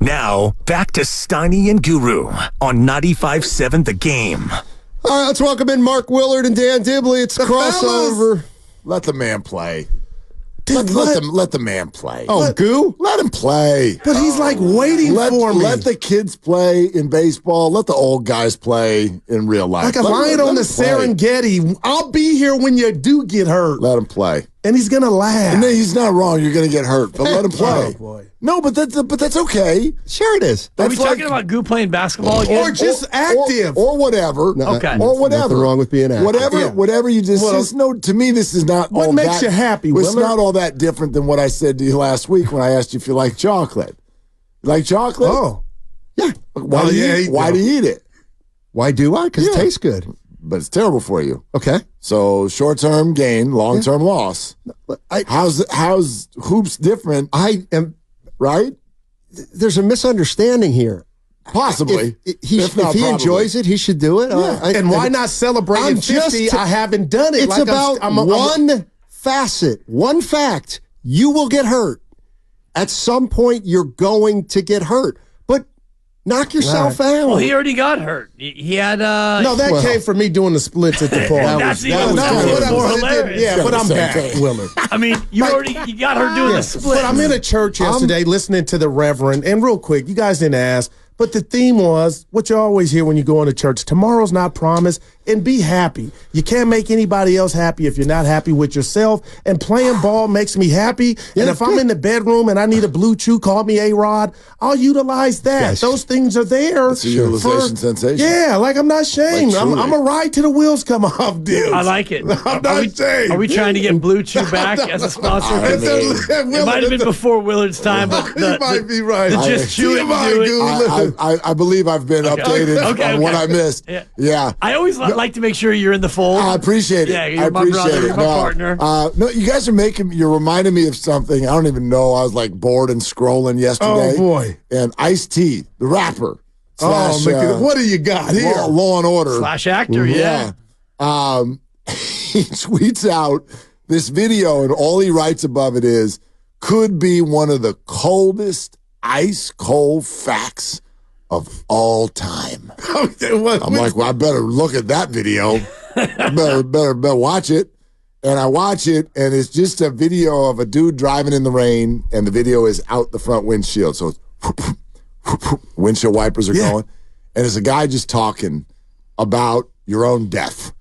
Now, back to Steiny and Guru on 95.7 The Game. All right, let's welcome in Mark Willard and Dan Dibley. It's crossover. Let the man play. Dude, Let the man play. Oh, Goo? Let him play. But he's like waiting for me. Let the kids play in baseball. Let the old guys play in real life. Like a lion on the Serengeti. I'll be here when you do get hurt. Let him play. And he's going to laugh. And he's not wrong. You're going to get hurt. But let him play. Oh, boy. No, but that's okay. Sure it is. Are we talking about Goo playing basketball again? Or just active. Or whatever. Okay. Or whatever. Nothing wrong with being active. Whatever you just to me, this is not what all makes that, you happy, It's Willard? not all that different than what I said to you last week when I asked you if you like chocolate. You like chocolate? Oh. Yeah. Why do you eat it? Why do I? Because it tastes good. But it's terrible for you. Okay. So short-term gain, long-term loss. How's hoops different? Right? There's a misunderstanding here. Possibly. If he enjoys it, he should do it. Yeah. And why not celebrate at 50? I haven't done it. It's about one facet, one fact. You will get hurt. At some point, you're going to get hurt. But knock yourself out. Well, he already got hurt. He had No, that came from me doing the splits at the park. That's even more hilarious. Yeah, but I'm back, Willard. I mean, you got her doing the split. But I'm in a church yesterday listening to the reverend, and real quick, you guys didn't ask, but the theme was what you always hear when you go into church: tomorrow's not promised, and be happy. You can't make anybody else happy if you're not happy with yourself. And playing ball makes me happy. And if I'm in the bedroom and I need a blue chew, call me A-Rod, I'll utilize that. Yes. Those things are there. It's a utilization sensation. Yeah, like I'm not ashamed. Like, I'm a ride till the wheels come off, dude. I like it. I'm not ashamed. Are we trying to get Blue Chew back as a sponsor? It might have been before Willard's time, but you might be right. Just chew it and do it. I believe I've been updated on what I missed. Yeah. I always like to make sure you're in the fold. I appreciate it. Yeah, you're my brother, you're my partner. No, you guys you're reminding me of something. I don't even know. I was like bored and scrolling yesterday. Oh, boy. And Ice-T, the rapper. What do you got here? Law and Order. / actor, yeah. He tweets out this video, and all he writes above it is, could be one of the coldest, ice-cold facts of all time. I'm like, well, I better look at that video. I better watch it. And I watch it, and it's just a video of a dude driving in the rain, and the video is out the front windshield. So it's windshield wipers are going. And it's a guy just talking about your own death.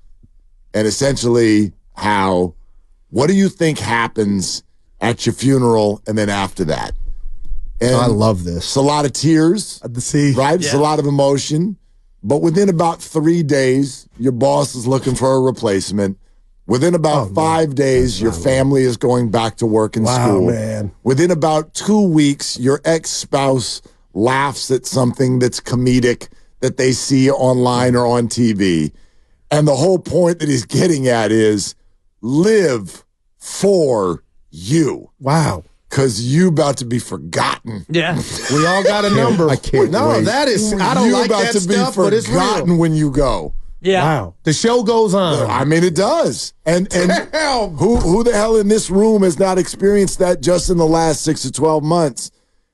And essentially what do you think happens at your funeral and then after that? And I love this. It's a lot of tears, right? It's a lot of emotion. But within about 3 days, your boss is looking for a replacement. Within about 5 days, your family is going back to work and school. Man. Within about 2 weeks, your ex-spouse laughs at something that's comedic that they see online or on TV. And the whole point that he's getting at is live for you. Wow. Because you about to be forgotten. Yeah. We all got a number. I can't wait. That is, I don't like that stuff, but it's real. You're about to be forgotten when you go. Yeah. Wow. The show goes on. I mean, it does. And who the hell in this room has not experienced that just in the last 6 to 12 months?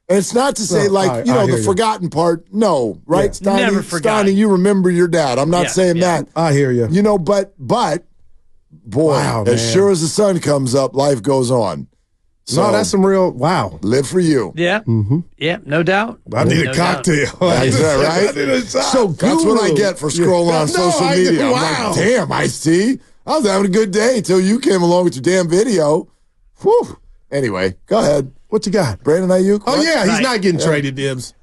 And it's not to say the forgotten part. No, right? Yeah. Steiny, Never forgotten. Steiny, you remember your dad. I'm not saying that. I hear you. You know, but boy, as sure as the sun comes up, life goes on. So, that's some real, wow. Live for you. Yeah. Mm-hmm. Yeah, no doubt. I need a cocktail. Is that right? I need a shot. So that's what I get for scrolling on social media. I'm like, damn, Ice-T. I was having a good day until you came along with your damn video. Whew. Anyway, go ahead. What you got? Brandon Aiyuk? Oh, yeah, he's not getting traded, Dibs.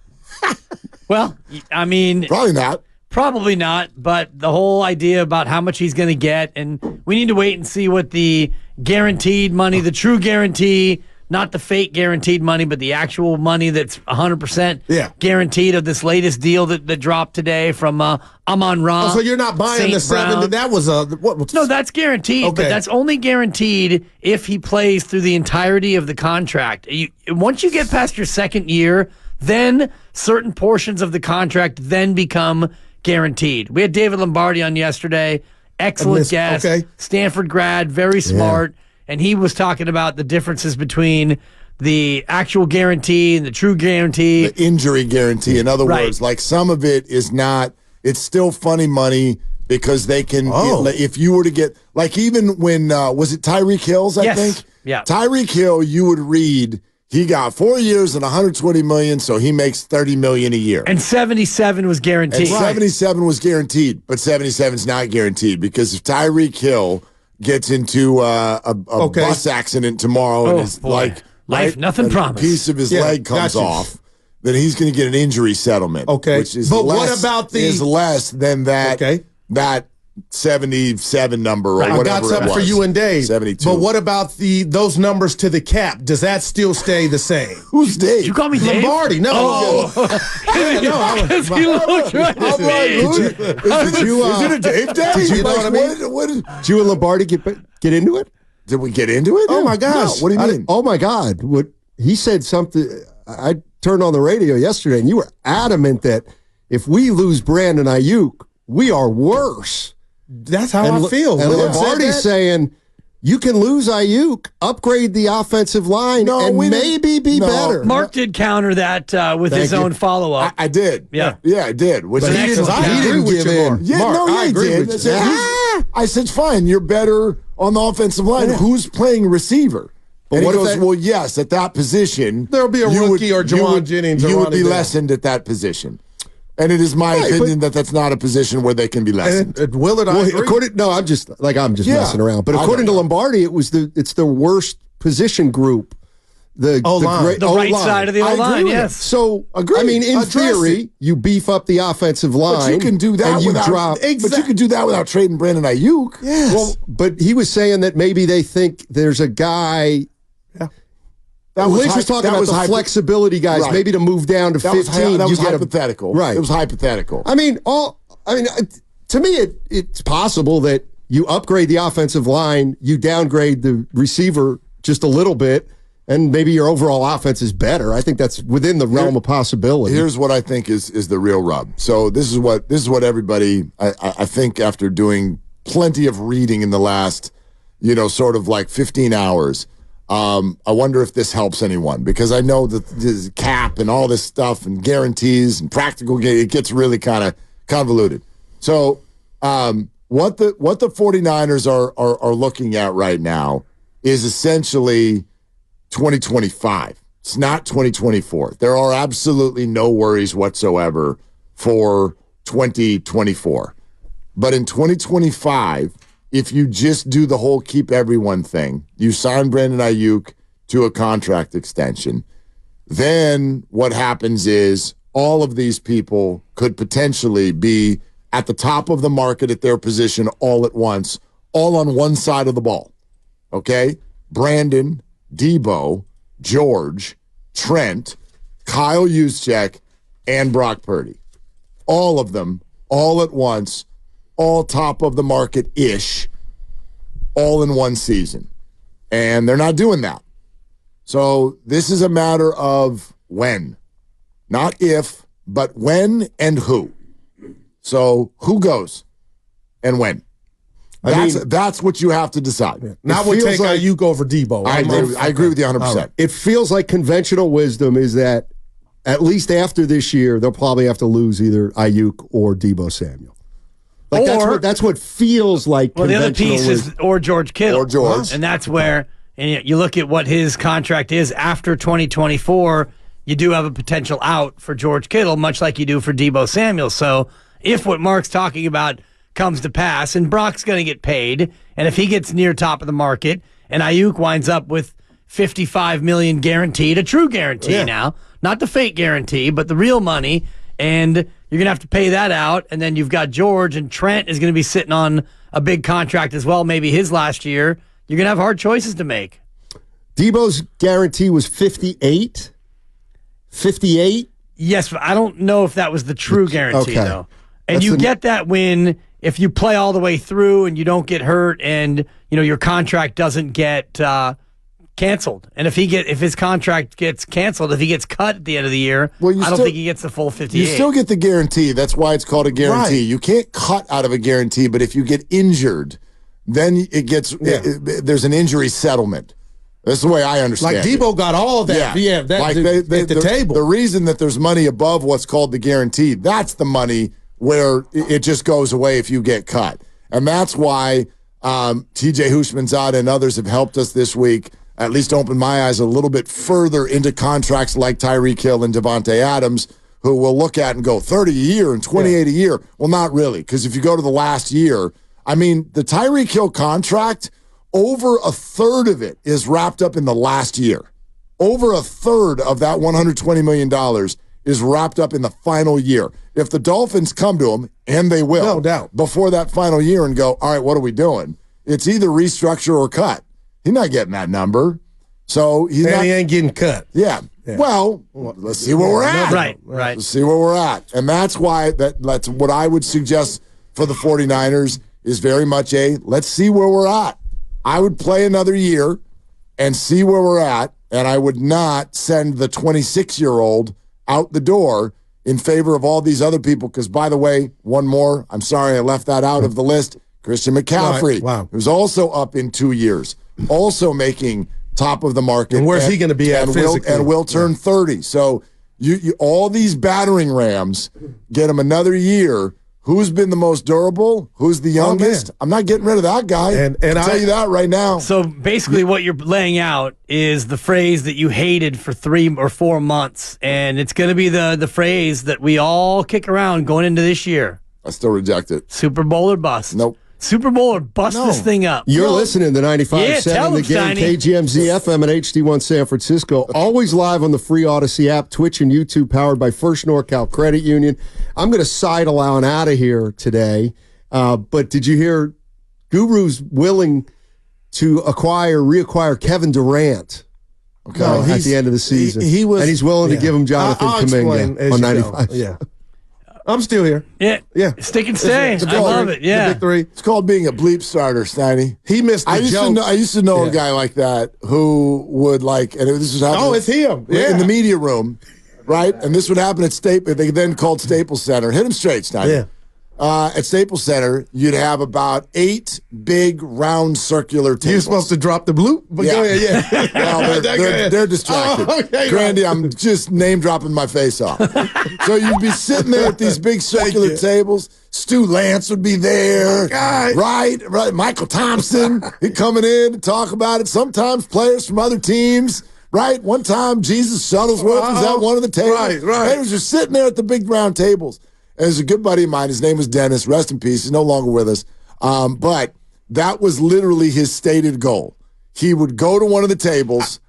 Well, I mean. Probably not. Probably not, but the whole idea about how much he's going to get, and we need to wait and see what the guaranteed money, the true guarantee, not the fake guaranteed money, but the actual money that's 100% guaranteed of this latest deal that dropped today from Amon-Ra. Oh, so you're not buying the 7? That was No, that's guaranteed, but that's only guaranteed if he plays through the entirety of the contract. Once you get past your second year, then certain portions of the contract then become guaranteed. We had David Lombardi on yesterday. Excellent guest. Stanford grad, very smart. And he was talking about the differences between the actual guarantee and the true guarantee. The injury guarantee. In other words, like some of it is not, it's still funny money because they can, if you were to get, like even when, was it Tyreek Hill's, I think? Yeah. Tyreek Hill, you would read, he got 4 years and $120 million, so he makes $30 million a year. And 77 was guaranteed. And 77 was guaranteed, but 77 is not guaranteed because if Tyreek Hill gets into a bus accident tomorrow and his nothing promised. A piece of his leg comes off, then he's going to get an injury settlement. Okay, which is but what about is less than that? That 77 number or whatever. I got something for you and Dave. 72. But what about those numbers to the cap? Does that still stay the same? Who's Dave? You call me Dave? Lombardi. No. He looked right at me. Is it a Dave day? Did you know what I mean? Did you and Lombardi get into it? Did we get into it? Oh my gosh! No, what do you mean? Oh my God! What he said something. I turned on the radio yesterday, and you were adamant that if we lose Brandon Aiyuk, we are worse. That's how I feel. And Lombardi's saying you can lose Aiyuk, upgrade the offensive line, and maybe be better. Mark did counter that with his own follow-up. I did. Yeah, I did. Which he didn't give in. Yeah, Mark, I agree did. with you. I said, fine, you're better on the offensive line. Who's playing receiver? And he goes, well, yes, at that position. There'll be a rookie or Jawan Jennings. You would be lessened at that position. And it is my opinion that that's not a position where they can be lessened. Willard, I agree. I'm just messing around. But according to Lombardi, it's the worst position group. The right side of the O-line, yes. So, I mean, in theory, you beef up the offensive line. But you can do that but you can do that without trading Brandon Aiyuk. Yes. Well, but he was saying that maybe they think there's a guy. Lynch was talking about the flexibility guys, maybe to move down to 15. That was hypothetical. Right. It was hypothetical. I mean, to me, it's possible that you upgrade the offensive line, you downgrade the receiver just a little bit, and maybe your overall offense is better. I think that's within the realm of possibility. Here's what I think is the real rub. So this is what everybody, I think after doing plenty of reading in the last, sort of like 15 hours, I wonder if this helps anyone, because I know that this cap and all this stuff and guarantees and practical, it gets really kind of convoluted. So what the 49ers are looking at right now is essentially 2025. It's not 2024. There are absolutely no worries whatsoever for 2024. But in 2025, if you just do the whole keep everyone thing, you sign Brandon Aiyuk to a contract extension, then what happens is all of these people could potentially be at the top of the market at their position all at once, all on one side of the ball. Okay? Brandon, Debo, George, Trent, Kyle Juszczyk, and Brock Purdy. All of them, all at once, all top of the market-ish, all in one season. And they're not doing that. So this is a matter of when. Not if, but when and who. So who goes and when? That's what you have to decide. Yeah. Now we'll take Aiyuk over Debo. I agree with you 100%. Right. It feels like conventional wisdom is that at least after this year, they'll probably have to lose either Aiyuk or Debo Samuel. Like that's what feels like. Well, the other piece is or George Kittle. Or George. And that's where you look at what his contract is after 2024, you do have a potential out for George Kittle, much like you do for Debo Samuel. So if what Mark's talking about comes to pass, and Brock's going to get paid, and if he gets near top of the market, and Aiyuk winds up with $55 million guaranteed, a true guarantee now, not the fake guarantee, but the real money, and you're going to have to pay that out, and then you've got George, and Trent is going to be sitting on a big contract as well, maybe his last year. You're going to have hard choices to make. Debo's guarantee was 58? 58? Yes, but I don't know if that was the true guarantee, though. And That's you get that when if you play all the way through and you don't get hurt and your contract doesn't get canceled. And if his contract gets canceled, if he gets cut at the end of the year, I don't think he gets the full 58. You still get the guarantee. That's why it's called a guarantee. Right. You can't cut out of a guarantee, but if you get injured, then it gets there's an injury settlement. That's the way I understand Like it. Debo got all that. Yeah, that like at the table. The reason that there's money above what's called the guaranteed, that's the money where it just goes away if you get cut. And that's why TJ Houshmandzadeh and others have helped us this week, at least open my eyes a little bit further into contracts like Tyreek Hill and Devontae Adams, who we'll look at and go 30 a year and 28 a year. Well, not really, because if you go to the last year, I mean, the Tyreek Hill contract, over a third of it is wrapped up in the last year. Over a third of that $120 million is wrapped up in the final year. If the Dolphins come to him, and they will, no doubt, before that final year and go, all right, what are we doing? It's either restructure or cut. He's not getting that number. So he ain't getting cut. Yeah. Well, let's see where we're at. Right. Let's see where we're at. And that's why that's what I would suggest for the 49ers is very much let's see where we're at. I would play another year and see where we're at, and I would not send the 26-year-old out the door in favor of all these other people. Because, by the way, one more, I'm sorry I left that out of the list, Christian McCaffrey, who's also up in 2 years, also making top of the market. And where's he going to be at physically? And will turn 30. So you all these battering rams, get him another year. Who's been the most durable? Who's the youngest? I'm not getting rid of that guy. And I'll tell you that right now. So basically what you're laying out is the phrase that you hated for 3 or 4 months, and it's going to be the phrase that we all kick around going into this year. I still reject it. Super Bowl or bust. Nope. Super Bowl or bust this thing up. You're listening to 95.7 The Game, KGMZ FM and HD1 San Francisco. Always live on the free Odyssey app, Twitch and YouTube, powered by First NorCal Credit Union. I'm going to sidle on out of here today, but did you hear Guru's willing to reacquire Kevin Durant at the end of the season? And he's willing to give him Jonathan Kuminga on 95. Yeah. I'm still here. Yeah. Stick and stay. I love it. Yeah. The big three. It's called being a bleep starter, Steiny. He missed the joke. I used to know a guy like that who would and this was happening. Oh, it's him. In the media room, right? And this would happen at Staples. They then called Staples Center. Hit him straight, Steiny. Yeah. At Staples Center, you'd have about 8 big, round, circular tables. You're supposed to drop the bloop? But yeah. Go ahead, Well, they're distracted. Oh, okay, Grandy, I'm just name-dropping my face off. So you'd be sitting there at these big circular tables. Stu Lance would be there. Right. Michael Thompson, he'd coming in to talk about it. Sometimes players from other teams. Right? One time, Jesus Shuttlesworth was at one of the tables. Right. They was just sitting there at the big round tables. And there's a good buddy of mine. His name was Dennis. Rest in peace. He's no longer with us. But that was literally his stated goal. He would go to one of the tables.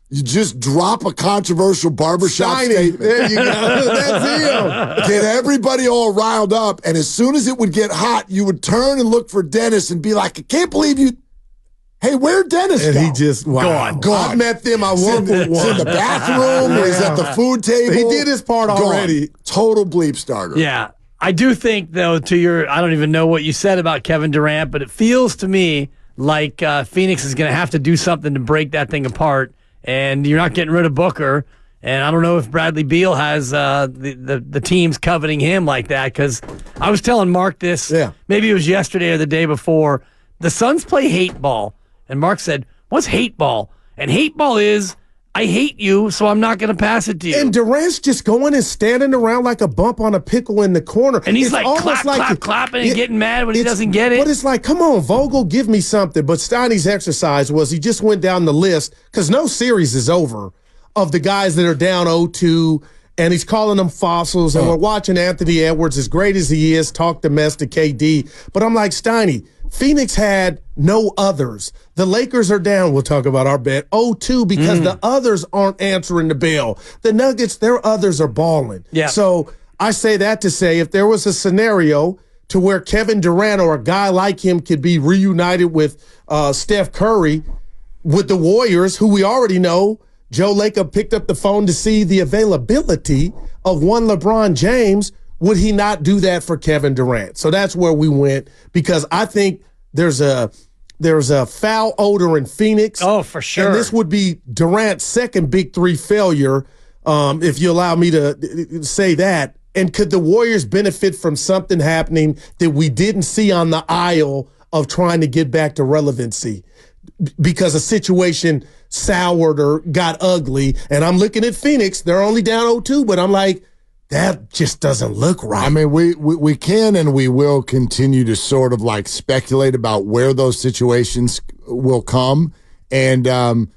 You just drop a controversial barbershop statement. There you go. That's him. Get everybody all riled up. And as soon as it would get hot, you would turn and look for Dennis and be like, I can't believe you. Hey, where'd Dennis go? And he just, gone. I met them. I worked with one. He's in the bathroom. He's at the food table. He did his part already. Total bleep starter. Yeah. I do think, though, I don't even know what you said about Kevin Durant, but it feels to me like Phoenix is going to have to do something to break that thing apart, and you're not getting rid of Booker. And I don't know if Bradley Beal has the teams coveting him like that, because I was telling Mark this, maybe it was yesterday or the day before, the Suns play hate ball. And Mark said, what's hate ball? And hate ball is, I hate you, so I'm not going to pass it to you. And Durant's just going and standing around like a bump on a pickle in the corner. And he's clapping and getting mad when he doesn't get it. But it's like, come on, Vogel, give me something. But Steiny's exercise was he just went down the list, because no series is over, of the guys that are down 0-2, and he's calling them fossils, and we're watching Anthony Edwards, as great as he is, talk the mess to KD. But I'm like, Steiny, Phoenix had no others. The Lakers are down. We'll talk about our bet 0-2 because the others aren't answering the bell. The Nuggets, their others are balling. Yeah. So I say that to say if there was a scenario to where Kevin Durant or a guy like him could be reunited with Steph Curry with the Warriors, who we already know, Joe Lacob picked up the phone to see the availability of one LeBron James. Would he not do that for Kevin Durant? So that's where we went, because I think there's a foul odor in Phoenix. Oh, for sure. And this would be Durant's second Big Three failure, if you allow me to say that. And could the Warriors benefit from something happening that we didn't see on the aisle of trying to get back to relevancy? Because a situation soured or got ugly. And I'm looking at Phoenix. They're only down 0-2, but I'm like, that just doesn't look right. I mean, we can and we will continue to sort of like speculate about where those situations will come. And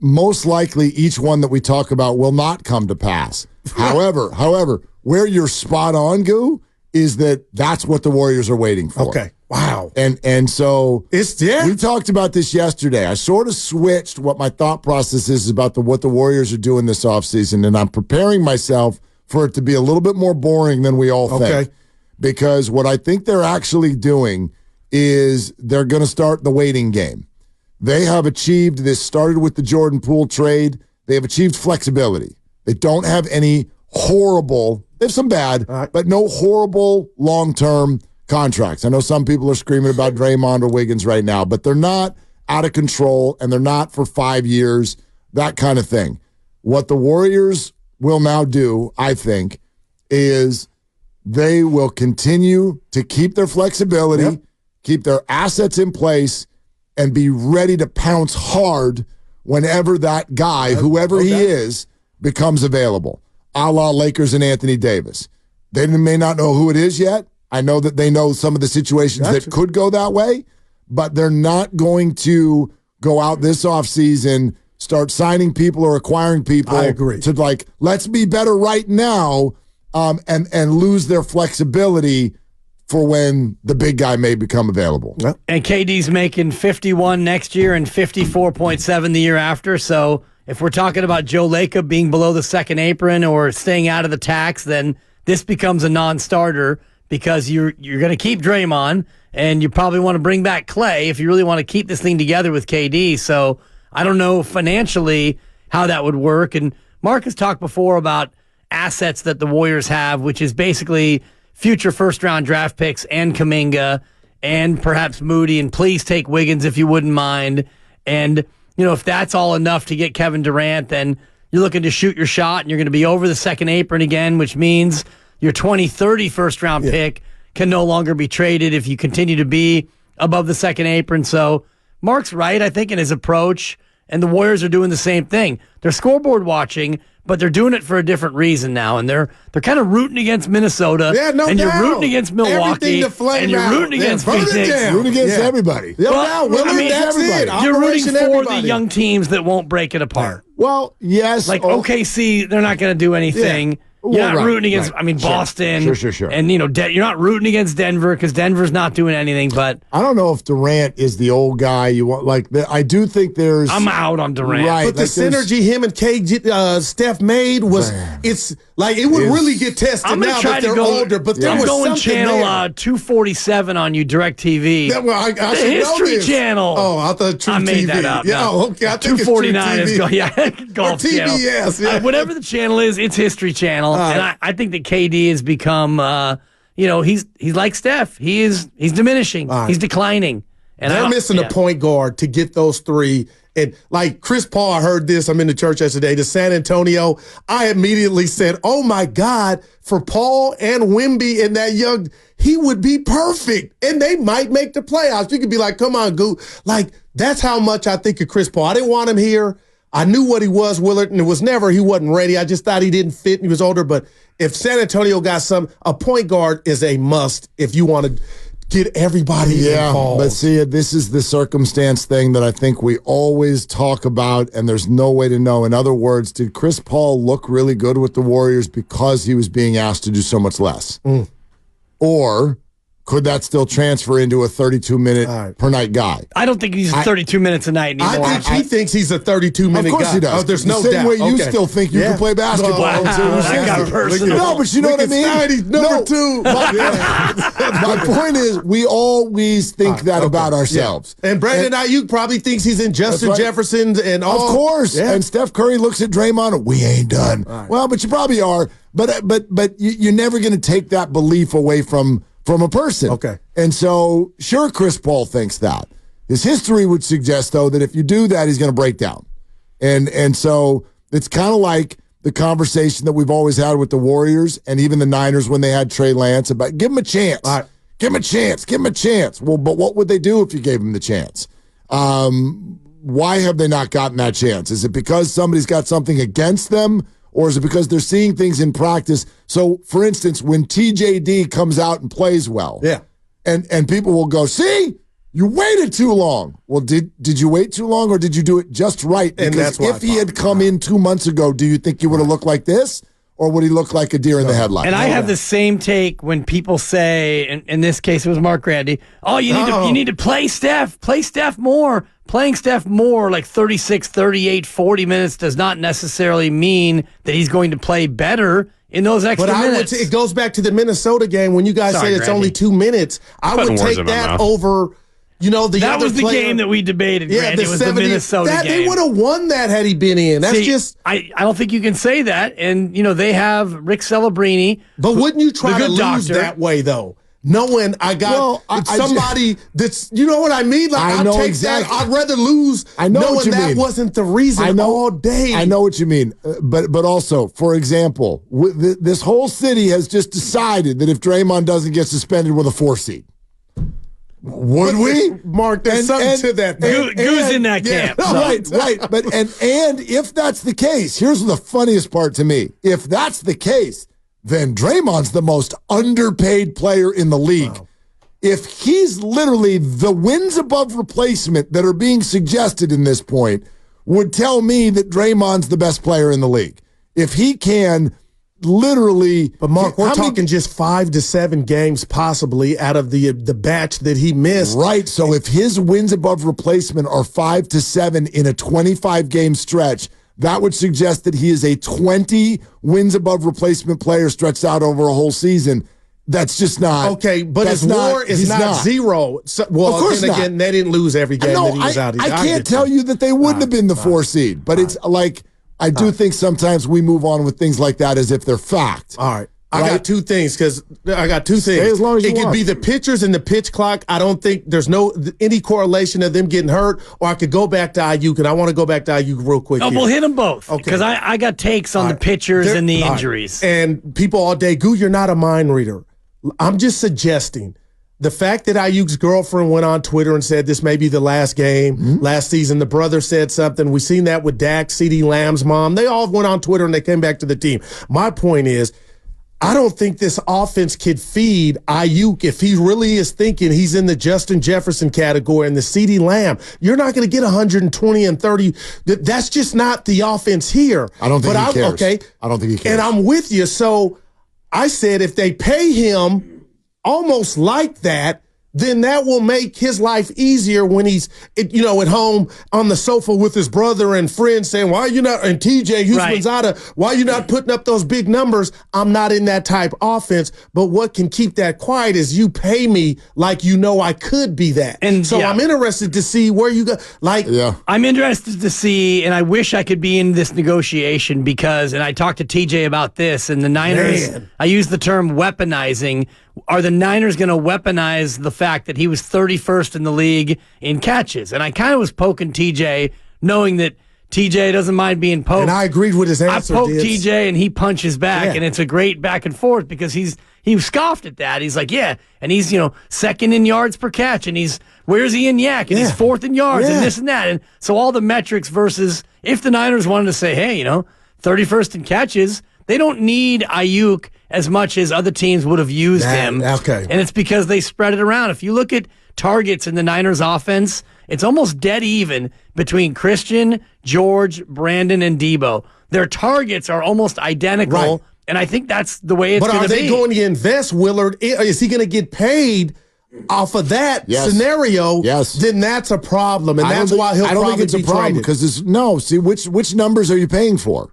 most likely each one that we talk about will not come to pass. However, where you're spot on, Goo, is that's what the Warriors are waiting for. Okay. Wow. And so we talked about this yesterday. I sort of switched what my thought process is about what the Warriors are doing this offseason, and I'm preparing myself for it to be a little bit more boring than we all think. Because what I think they're actually doing is they're going to start the waiting game. They have achieved this, started with the Jordan Poole trade. They have achieved flexibility. They don't have any horrible, they have some bad, but no horrible long-term contracts. I know some people are screaming about Draymond or Wiggins right now, but they're not out of control, and they're not for 5 years, that kind of thing. What the Warriors will now do, I think, is they will continue to keep their flexibility, keep their assets in place, and be ready to pounce hard whenever that guy, whoever he is, becomes available, a la Lakers and Anthony Davis. They may not know who it is yet. I know that they know some of the situations that could go that way, but they're not going to go out this offseason, start signing people or acquiring people. I agree. To like, let's be better right now, and lose their flexibility for when the big guy may become available. Yep. And KD's making 51 next year and 54.7 the year after. So if we're talking about Joe Lacob being below the second apron or staying out of the tax, then this becomes a non-starter because you're going to keep Draymond and you probably want to bring back Clay if you really want to keep this thing together with KD. So I don't know financially how that would work. And Mark has talked before about assets that the Warriors have, which is basically future first-round draft picks and Kuminga and perhaps Moody, and please take Wiggins if you wouldn't mind. And, if that's all enough to get Kevin Durant, then you're looking to shoot your shot and you're going to be over the second apron again, which means your 2030 first-round pick can no longer be traded if you continue to be above the second apron. So Mark's right, I think, in his approach, and the Warriors are doing the same thing. They're scoreboard watching, but they're doing it for a different reason now, and they're kind of rooting against Minnesota, and you're rooting against Milwaukee, and you're rooting against Phoenix, rooting against everybody. You're rooting for the young teams that won't break it apart. Well, yes, like OKC, they're not going to do anything. Yeah. You're not rooting against, Boston. Sure. And, you're not rooting against Denver because Denver's not doing anything. But I don't know if Durant is the old guy you want. Like, I do think there's. I'm out on Durant. Right. But the synergy him and Steph made was, it's like, it would really get tested I'm now that they're older. But there was going something channel there. 247 on you, DirecTV. Yeah, well, I the should know History this. Channel. Oh, I thought True TV. I made that up. Yeah, no. okay. I think 249 it's True TV. is Golf or Channel. TBS, yeah. Whatever the channel is, it's History Channel. And I think that KD has become, he's like Steph. He's diminishing. He's declining. And they're missing a point guard to get those three. And like Chris Paul, I heard this. I'm in the church yesterday to San Antonio. I immediately said, oh my God, for Paul and Wemby and that young, he would be perfect. And they might make the playoffs. You could be like, come on, Goo. Like, that's how much I think of Chris Paul. I didn't want him here. I knew what he was, Willard, and it was never he wasn't ready. I just thought he didn't fit and he was older. But if San Antonio got a point guard is a must if you want to get everybody involved. But see, this is the circumstance thing that I think we always talk about, and there's no way to know. In other words, did Chris Paul look really good with the Warriors because he was being asked to do so much less? Or could that still transfer into a 32-minute per night guy? I don't think he's 32 minutes a night anymore. I think he thinks he's a 32-minute guy. Of course he does. Oh, there's no the same doubt. way you still think you can play basketball. Wow, that got personal. No, but you know what I mean? He's number two. My point is, we always think that about ourselves. Yeah. And Brandon Aiyuk probably thinks he's in Justin Jefferson and all. Of course. Yeah. And Steph Curry looks at Draymond and we ain't done. Well, but you probably are. But you're never going to take that belief away from a person. Okay. And so, sure, Chris Paul thinks that. His history would suggest, though, that if you do that, he's going to break down. And so it's kind of like the conversation that we've always had with the Warriors and even the Niners when they had Trey Lance about give him a chance. Give him a chance. Give him a chance. Well, but what would they do if you gave him the chance? why have they not gotten that chance? Is it because somebody's got something against them, or is it because they're seeing things in practice? So, for instance, when TJD comes out and plays well, and people will go, see, you waited too long. Well, did you wait too long, or did you do it just right? Because if he had come in 2 months ago, do you think he would have looked like this, or would he look like a deer in the headlights? And I have the same take when people say, in this case it was Mark Grandy, oh, you need to play Steph more. Playing Steph more, like 36, 38, 40 minutes, does not necessarily mean that he's going to play better in those extra minutes. It goes back to the Minnesota game when you guys say it's only 2 minutes. I would take that over, that was the game that we debated, Grandy. It was the Minnesota game. They would have won that had he been in. I don't think you can say that. And, they have Rick Celebrini. But wouldn't you try to lose that way, though? Knowing I got somebody that's, you know what I mean? Like, I'll take that. I'd rather lose knowing that wasn't the reason all day. I know what you mean. But also, for example, this whole city has just decided that if Draymond doesn't get suspended with a 4 seed, would we? Mark, there's something to that. Goose in that camp. Right. But and if that's the case, here's the funniest part to me. If that's the case, then Draymond's the most underpaid player in the league. Wow. If he's literally the wins above replacement that are being suggested in this point, would tell me that Draymond's the best player in the league. If he can literally... But Mark, we're talking just 5 to 7 games possibly out of the batch that he missed. Right, so if his wins above replacement are 5 to 7 in a 25-game stretch, that would suggest that he is a 20 wins above replacement player stretched out over a whole season. That's just not. Okay, but his WAR is not 0. So, of course again, they didn't lose every game that he was out. I can't tell you that they wouldn't have been the 4 seed, but it's like, I do think sometimes we move on with things like that as if they're fact. All right. I got 2 things Stay as long as you want. It could be the pitchers and the pitch clock. I don't think there's any correlation of them getting hurt, or I could go back to Aiyuk, and I want to go back to Aiyuk real quick. Oh, we'll hit them both. Okay. Because I got takes on the pitchers and the injuries. And people all day, Goo, you're not a mind reader. I'm just suggesting the fact that Ayuk's girlfriend went on Twitter and said this may be the last game last season. The brother said something. We've seen that with Dak, CeeDee Lamb's mom. They all went on Twitter and they came back to the team. My point is, I don't think this offense could feed Aiyuk if he really is thinking he's in the Justin Jefferson category and the CeeDee Lamb. You're not going to get 120 and 30. That's just not the offense here. I don't think he cares. Okay, I don't think he cares. And I'm with you. So I said if they pay him almost like that, then that will make his life easier when he's, at home on the sofa with his brother and friends saying, why are you not, and TJ Houshmandzadeh, why are you not putting up those big numbers? I'm not in that type offense. But what can keep that quiet is you pay me like I could be that. And so I'm interested to see where you go. I'm interested to see, and I wish I could be in this negotiation because, and I talked to TJ about this, and the Niners, I use the term weaponizing. Are the Niners going to weaponize the fact that he was 31st in the league in catches? And I kind of was poking TJ, knowing that TJ doesn't mind being poked. And I agreed with his answer. I poked TJ, and he punches back, and it's a great back and forth because he scoffed at that. He's like, and he's second in yards per catch, and where's he in yak, and he's 4th in yards, and this and that. And so all the metrics versus if the Niners wanted to say, hey, 31st in catches, they don't need Aiyuk as much as other teams would have used him. Okay. And it's because they spread it around. If you look at targets in the Niners offense, it's almost dead even between Christian, George, Brandon, and Debo. Their targets are almost identical, right. And I think that's the way it's going to be. But are they going to invest, Willard? Is he going to get paid off of that scenario? Yes. Then that's a problem, and that's why he'll probably be traded. I don't think it's a problem because which numbers are you paying for?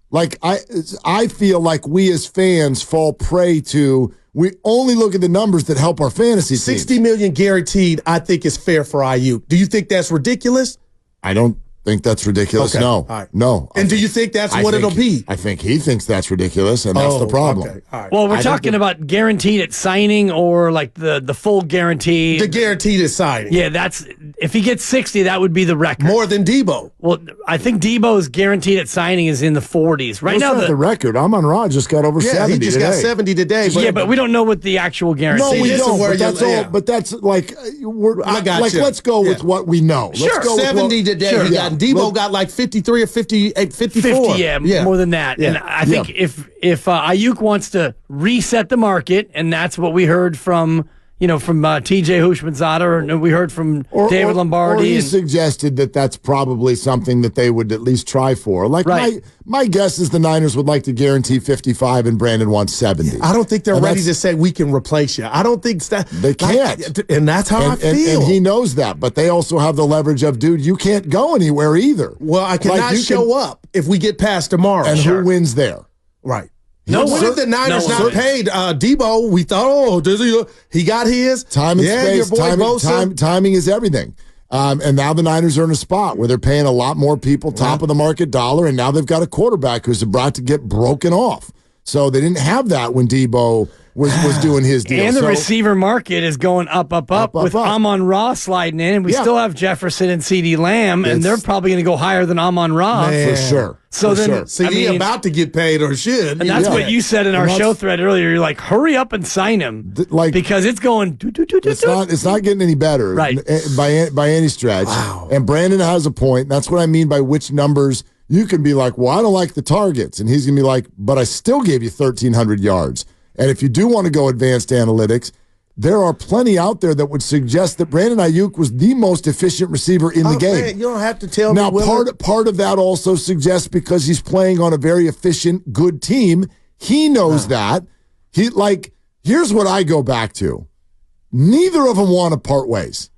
Like, I feel like we as fans fall prey to, we only look at the numbers that help our fantasy teams. $60 million guaranteed, I think, is fair for Aiyuk. Do you think that's ridiculous? I don't think that's ridiculous, no. Right. No. And do you think that's what it'll be? I think he thinks that's ridiculous, and that's the problem. Okay. All right. Well, we're talking about guaranteed at signing or like the full guaranteed. The guaranteed at signing. Yeah, that's if he gets 60, that would be the record. More than Debo. Well, I think Debo's guaranteed at signing is in the 40s. Right now, the record. Amon-Ra just got over 70 he just today. got 70 today. But we don't know what the actual guarantee No, we is. don't. where But that's you're- all. yeah. But that's like I got like you. let's go with Yeah. what we know. Sure. Let's go with 70 today. Sure. He got, and Debo got like 53 or 58, 54. 50, more than that. Yeah. And I think if Aiyuk wants to reset the market, and that's what we heard from T.J. Houshmandzadeh, or we heard from David Lombardi. Or he and, suggested that that's probably something that they would at least try for. Like Right. my guess is the Niners would like to guarantee 55 and Brandon wants 70. I don't think they're And ready that's- to say we can replace you. I don't think that They can't. and that's how I feel. And he knows that, but they also have the leverage of, dude, you can't go anywhere either. well, I cannot you show up if we get past tomorrow. And who wins there? Right. No What one. if the Niners No not one. paid Debo? We thought, does he got his? Time and yeah, space. your boy Bosa. Timing is everything. And now the Niners are in a spot where they're paying a lot more people, top of the market dollar, and now they've got a quarterback who's about to get broken off. So they didn't have that when Debo was doing his deal. And the So- receiver market is going up, with up. Amon-Ra sliding in. We Yeah. still have Jefferson and CeeDee Lamb, and they're probably going to go higher than Amon-Ra. Man. for sure. So For then- sure. See, I he mean- about to get paid or should. And that's Yeah. what you said in our And that's- show thread earlier. You're like, hurry up and sign him. Because it's going It's not getting any better, Right. by any stretch. Wow. And Brandon has a point. That's what I mean by which numbers you can be like, well, I don't like the targets, and he's gonna be like, but I still gave you 1,300 yards. And if you do want to go advanced analytics, there are plenty out there that would suggest that Brandon Aiyuk was the most efficient receiver in the game. Man, you don't have to tell Now, me. Willard. part of that also suggests because he's playing on a very efficient, good team, he knows that. Here's what I go back to. Neither of them want to part ways.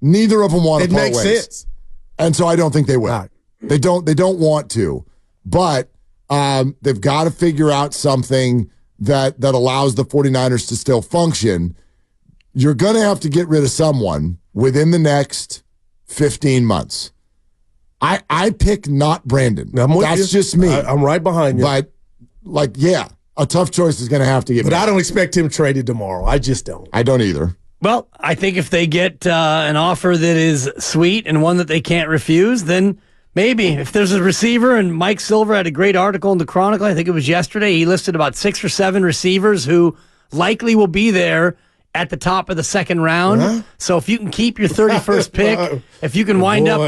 Neither of them want to It part makes ways. sense. And so I don't think they will. Right. They don't want to. But they've got to figure out something that allows the 49ers to still function. You're going to have to get rid of someone within the next 15 months. I pick not Brandon. I'm with That's you. just me. I'm right behind you. But, a tough choice is going to have to get But made. I don't expect him traded tomorrow. I just don't. I don't either. Well, I think if they get an offer that is sweet and one that they can't refuse, then maybe. If there's a receiver, and Mike Silver had a great article in the Chronicle, I think it was yesterday, he listed about 6 or 7 receivers who likely will be there at the top of the second round. Huh? So if you can keep your 31st pick, if you can wind up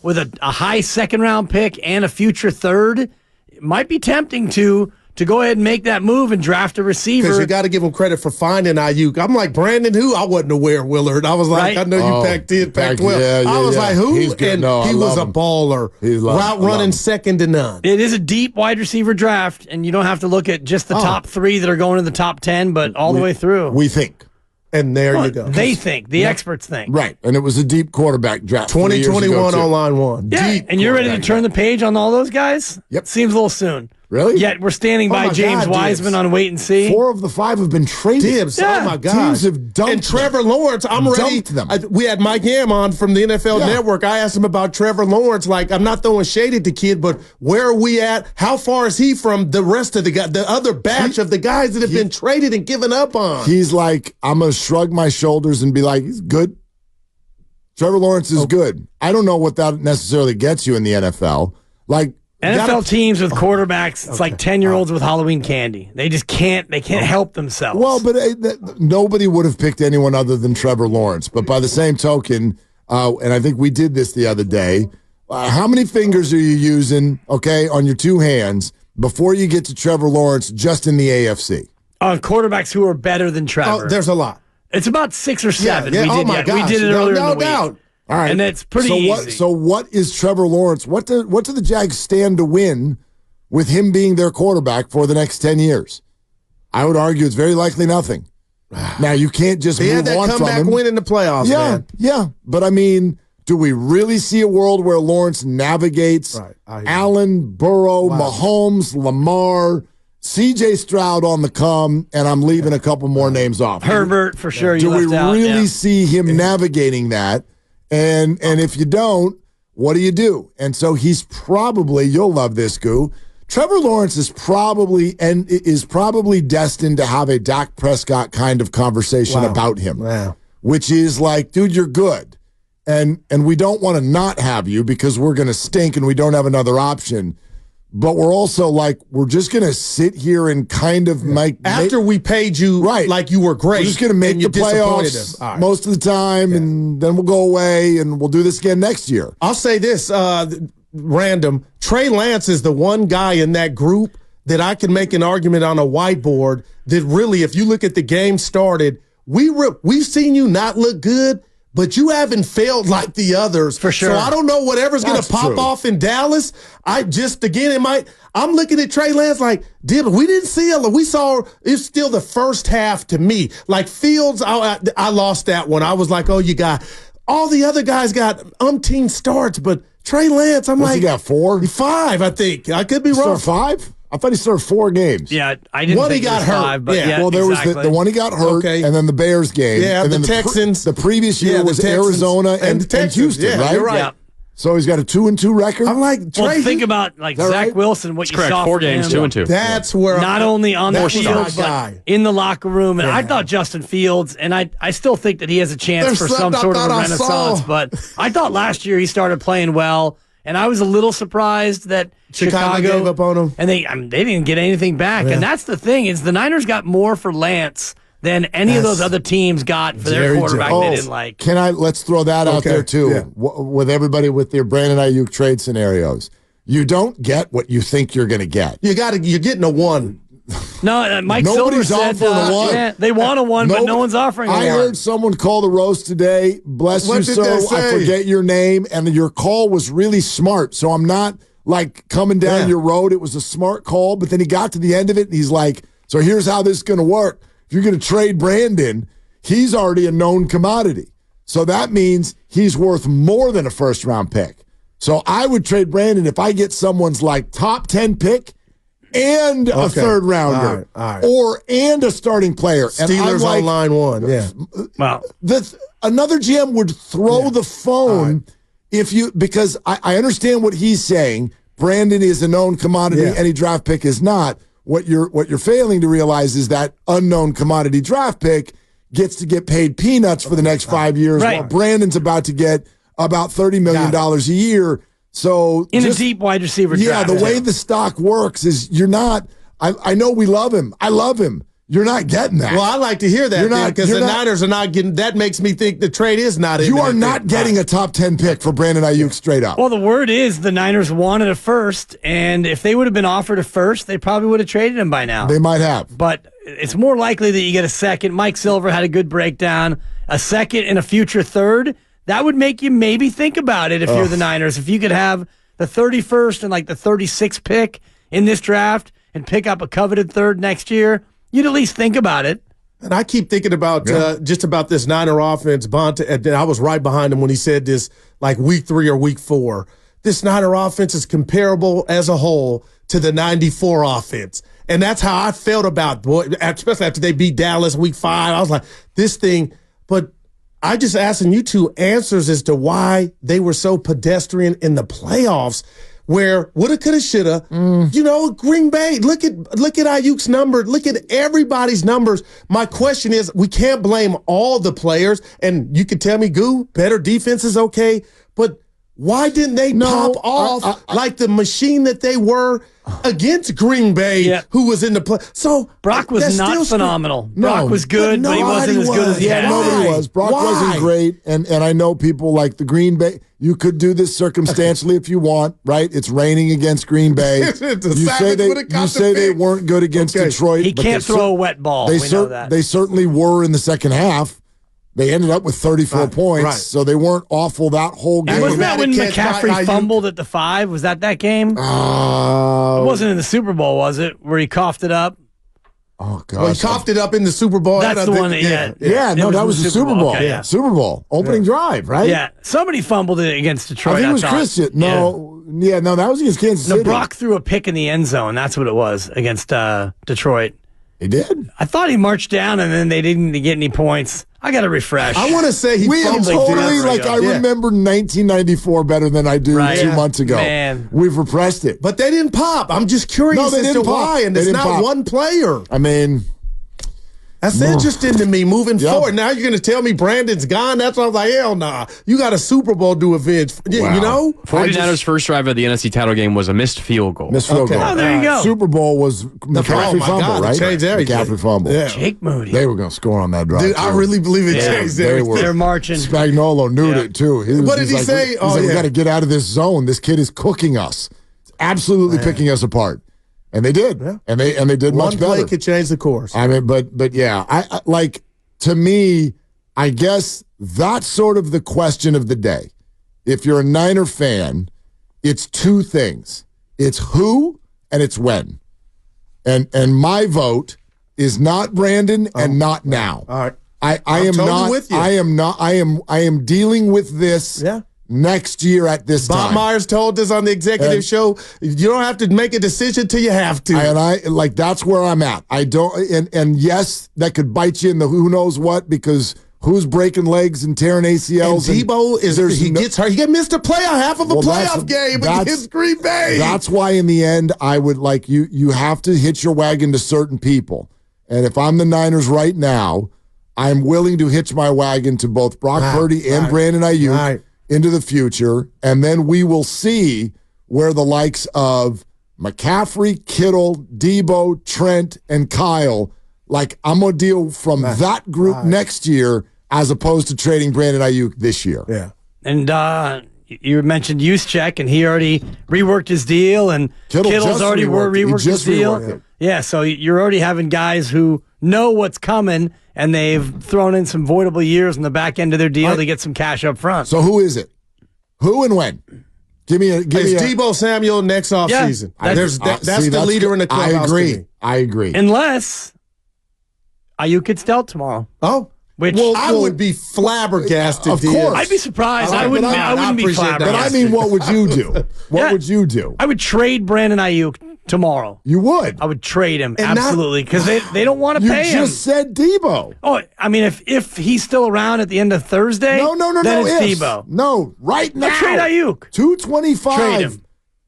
with a high second round pick and a future third, it might be tempting to go ahead and make that move and draft a receiver. Because you got to give him credit for finding Aiyuk. I'm like, Brandon, who? I wasn't aware, Willard. I was like, Right? I know you packed 10, packed 12. yeah, I was yeah. like, who? He's good. And No, I he was love a him. baller. He's Route love him. running second to none. It is a deep wide receiver draft, and you don't have to look at just the top 3 that are going in the top 10, but all the way through. We think. And there you go. They think. The experts think. Right. And it was a deep quarterback draft. 2021 on line one. Yeah, Deep and you're ready to quarterback turn the page on all those guys? Yep. Seems a little soon. Really? Yet we're standing by my James God, Wiseman Dibs. on wait and see. 4 of the 5 have been traded. Dibs. Yeah. Oh, my God. Teams have dumped And Trevor them. Lawrence, I'm ready. Dumped them. We had Mike Yam on from the NFL Yeah. Network. I asked him about Trevor Lawrence. Like, I'm not throwing shade at the kid, but where are we at? How far is he from the rest of the other batch of the guys that have been traded and given up on? He's like, I'm going to shrug my shoulders and be like, he's good. Trevor Lawrence is good. I don't know what that necessarily gets you in the NFL. Like, NFL teams with quarterbacks, it's like 10-year-olds with Halloween candy. They just can't help themselves. well, but nobody would have picked anyone other than Trevor Lawrence. But by the same token, and I think we did this the other day, how many fingers are you using, on your 2 hands before you get to Trevor Lawrence just in the AFC? on quarterbacks who are better than Trevor. Oh, there's a lot. It's about 6 or 7. Yeah, We oh did, my gosh. we did it No- earlier no in the doubt. week. All right. And it's pretty easy. So what is Trevor Lawrence? What do the Jags stand to win with him being their quarterback for the next 10 years? I would argue it's very likely nothing. Now, you can't just He move had that on from comeback him. win in the playoffs, Yeah, man. yeah. But, I mean, do we really see a world where Lawrence navigates Right, I hear you. Allen, Burrow, Mahomes, Lamar, C.J. Stroud on the come, and I'm leaving a couple more names off. Herbert, for sure, you Do we left out. really yeah. see him navigating that? And if you don't, what do? And so he's probably, you'll love this, Goo. Trevor Lawrence is probably destined to have a Dak Prescott kind of conversation about him, Wow. which is like, dude, you're good. and we don't want to not have you because we're going to stink and we don't have another option. But we're also like, we're just going to sit here and kind of after we paid you like you were great. We're just going to make the playoffs most of the time, and then we'll go away, and we'll do this again next year. I'll say this, random. Trey Lance is the one guy in that group that I can make an argument on a whiteboard that really, if you look at the game started, we've seen you not look good, but you haven't failed like the others. For sure. So I don't know whatever's going to pop off in Dallas. I'm looking at Trey Lance like, we didn't see it. We saw it's still the first half to me. Like Fields, I lost that one. I was like, oh, you got all the other guys got umpteen starts, but Trey Lance, He got 4? 5, I think. I could be wrong. 5? I thought he started 4 games. Yeah, I didn't one think he got hurt. 5, but yeah, well, there was the one he got hurt, and then the Bears game. Yeah, and the then Texans. The previous year was Arizona and Houston, right? You're right. Yeah. So he's got a 2-2 record. I'm like, Trey, well, think about Zach Wilson, what you correct. saw 4 from games, him. 2-2. That's where Not only on the field, but in the locker room. And I thought Justin Fields, and I still think that he has a chance for some sort of a renaissance. But I thought last year he started playing well, and I was a little surprised that Chicago gave up on him. And they didn't get anything back. Yeah. And that's the thing, is the Niners got more for Lance than any of those other teams got for their quarterback they didn't like. Let's throw that out there too, with everybody with their Brandon Aiyuk trade scenarios. You don't get what you think you're going to get. You're getting a 1. No, Mike Silver said offering a 1. Yeah, they want a 1, but no one's offering a 1. I heard someone call the roast today. Bless what you, did sir. they say? I forget your name, and your call was really smart. So I'm not like coming down your road. It was a smart call, but then he got to the end of it, and he's like, so here's how this is going to work. If you're going to trade Brandon, he's already a known commodity. So that means he's worth more than a first-round pick. So I would trade Brandon if I get someone's like top 10 pick and a third rounder, and a starting player. Steelers on line 1. Yeah. Wow. Another GM would throw the phone because I understand what he's saying. Brandon is a known commodity, any draft pick is not. What you're failing to realize is that unknown commodity draft pick gets to get paid peanuts for the next 5 years, while Brandon's about to get about $30 million a year. So in a deep wide receiver draft. The way the stock works is you're not. I know we love him. I love him. You're not getting that. Well, I like to hear that because the Niners are not getting. That makes me think the trade is not. You are not getting a top 10 pick for Brandon Aiyuk straight up. Well, the word is the Niners wanted a first, and if they would have been offered a first, they probably would have traded him by now. They might have, but it's more likely that you get a second. Mike Silver had a good breakdown. A second and a future third. That would make you maybe think about it if you're the Niners. If you could have the 31st and like the 36th pick in this draft and pick up a coveted third next year, you'd at least think about it. And I keep thinking about just about this Niner offense. Bonte, I was right behind him when he said this, like week 3 or week 4. This Niner offense is comparable as a whole to the 94 offense. And that's how I felt about, especially after they beat Dallas week 5. I was like, this thing, but I just asking you 2 answers as to why they were so pedestrian in the playoffs, where woulda, coulda, shoulda. Green Bay, look at Ayuk's number. Look at everybody's numbers. My question is, we can't blame all the players, and you could tell me, better defense is okay, but why didn't they pop off like the machine that they were against Green Bay, who was in the play? So Brock was not phenomenal. Brock was good, but he wasn't as good as he had. Nobody was. Brock wasn't great, and I know people like the Green Bay. You could do this circumstantially if you want, right? It's raining against Green Bay. You say they weren't good against Detroit. He can't throw a wet ball. We know that. They certainly were in the second half. They ended up with 34 points, so they weren't awful that whole game. And wasn't that when McCaffrey fumbled at the 5? Was that game? It wasn't in the Super Bowl, was it? Where he coughed it up? Oh, God. Well, he coughed it up in the Super Bowl. That's the one. That was the Super Bowl. Okay, Super Bowl. Opening drive, right? Yeah. Somebody fumbled it against Detroit. I think it was Christian. No, that was against Kansas City. Brock threw a pick in the end zone. That's what it was against Detroit. He did? I thought he marched down and then they didn't get any points. I got to refresh. I want to say he totally, I remember 1994 better than I do 2 months ago. Man. We've repressed it. But they didn't pop. I'm just curious as to why, and it's not one player. I mean, That's interesting to me moving forward. Now you're going to tell me Brandon's gone? That's why I was like, hell nah. You got a Super Bowl to avenge. Wow. You know? 49ers' first drive of the NFC title game was a missed field goal. Missed field goal. Oh, there you go. Super Bowl was McCaffrey fumble, right? Changed everything. McCaffrey fumble. Yeah. Jake Moody. They were going to score on that drive. Dude, I really believe it changed everything. They're marching. Spagnolo knew it, too. What did he say? He's like, we got to get out of this zone. This kid is cooking us. It's absolutely picking us apart. And they did. Yeah. And they did much better. One play could change the course. I mean, but yeah, I like, to me, I guess that's sort of the question of the day. If you're a Niner fan, it's two things. It's who and it's when. And my vote is not Brandon and not now. All right. I am totally not with you. I am dealing with this next year at this time. Bob Myers told us on the executive show, you don't have to make a decision till you have to. And I like that's where I'm at. I don't and yes, that could bite you in the who knows what because who's breaking legs and tearing ACLs? And Debo gets hurt. He missed a half of a playoff game against Green Bay. That's why in the end I would like you have to hitch your wagon to certain people. And if I'm the Niners right now, I'm willing to hitch my wagon to both Brock Purdy and Brandon Aiyuk into the future, and then we will see where the likes of McCaffrey, Kittle, Debo, Trent, and Kyle, like I'm going to deal from that group next year as opposed to trading Brandon Aiyuk this year. Yeah. And you mentioned Juszczyk, and he already reworked his deal, and Kittle's already reworked his deal. Yeah, so you're already having guys who know what's coming, and they've thrown in some voidable years in the back end of their deal to get some cash up front. So who is it? Who and when? Give me it's Debo Samuel next offseason. That's the leader in the clubhouse. I agree. Unless Aiyuk gets dealt tomorrow. Oh. I would be flabbergasted. Of course. I'd be surprised. I wouldn't be flabbergasted. But I mean, what would you do? What would you do? I would trade Brandon Aiyuk tomorrow. You would? I would trade him, absolutely, because they don't want to pay him. You just said Debo. Oh, I mean, if he's still around at the end of Thursday, then it's Debo. No, right now. Trade Aiyuk. $225. Trade him.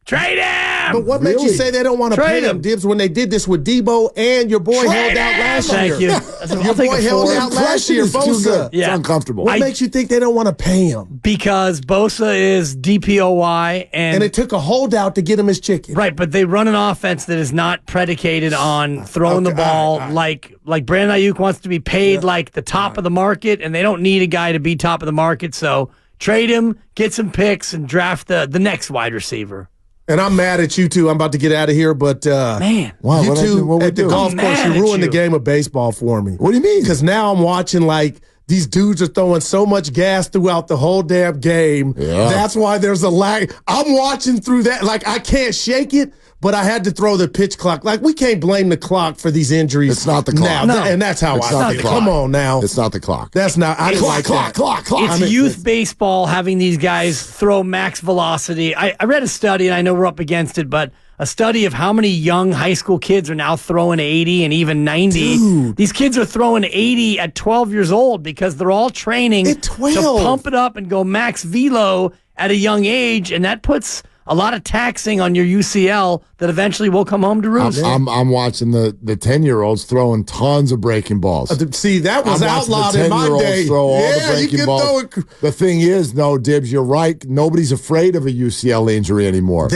Trade him! But what makes you say they don't want to pay him, Dibs, when they did this with Debo and your boy held out last year? Thank you. Your boy held out last year, Bosa. It's uncomfortable. What makes you think they don't want to pay him? Because Bosa is DPOY, and it took a holdout to get him his chicken. Right, but they run an offense that is not predicated on throwing the ball like Brandon Aiyuk wants to be paid like the top of the market, and they don't need a guy to be top of the market, so trade him, get some picks, and draft the next wide receiver. And I'm mad at you two. I'm about to get out of here, but man, you two at the golf course, you ruined the game of baseball for me. What do you mean? Because now I'm watching like these dudes are throwing so much gas throughout the whole damn game. Yeah. That's why there's a lag. I'm watching through that. Like I can't shake it, but I had to throw the pitch clock. Like we can't blame the clock for these injuries. It's not the clock. Now, and that's how I feel. Come on now. It's not the clock. That's not. I didn't like that. Clock. It's youth baseball having these guys throw max velocity. I read a study, and I know we're up against it, but a study of how many young high school kids are now throwing 80 and even 90. Dude. These kids are throwing 80 at 12 years old because they're all training to pump it up and go max velo at a young age, and that puts a lot of taxing on your UCL that eventually will come home to roost. I'm watching the 10-year-olds throwing tons of breaking balls. See, that was outlawed in my day. Throw all the breaking balls. The thing is, no, Dibs, you're right. Nobody's afraid of a UCL injury anymore.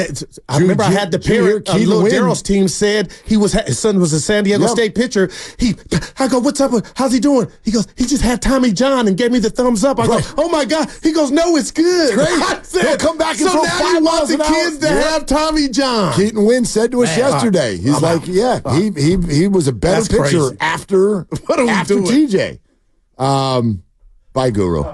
I remember I had the parent, little Daryl's team said his son was a San Diego State pitcher. I go, what's up? How's he doing? He goes, he just had Tommy John and gave me the thumbs up. I go, oh my God. He goes, no, it's good. Great. I said, he'll come back and so throw now 5 you want miles the an hour. kids to have Tommy John. Keaton Wynn said to us yesterday, he's like, he was a better That's pitcher crazy. after What are we doing? TJ. Bye, Guru.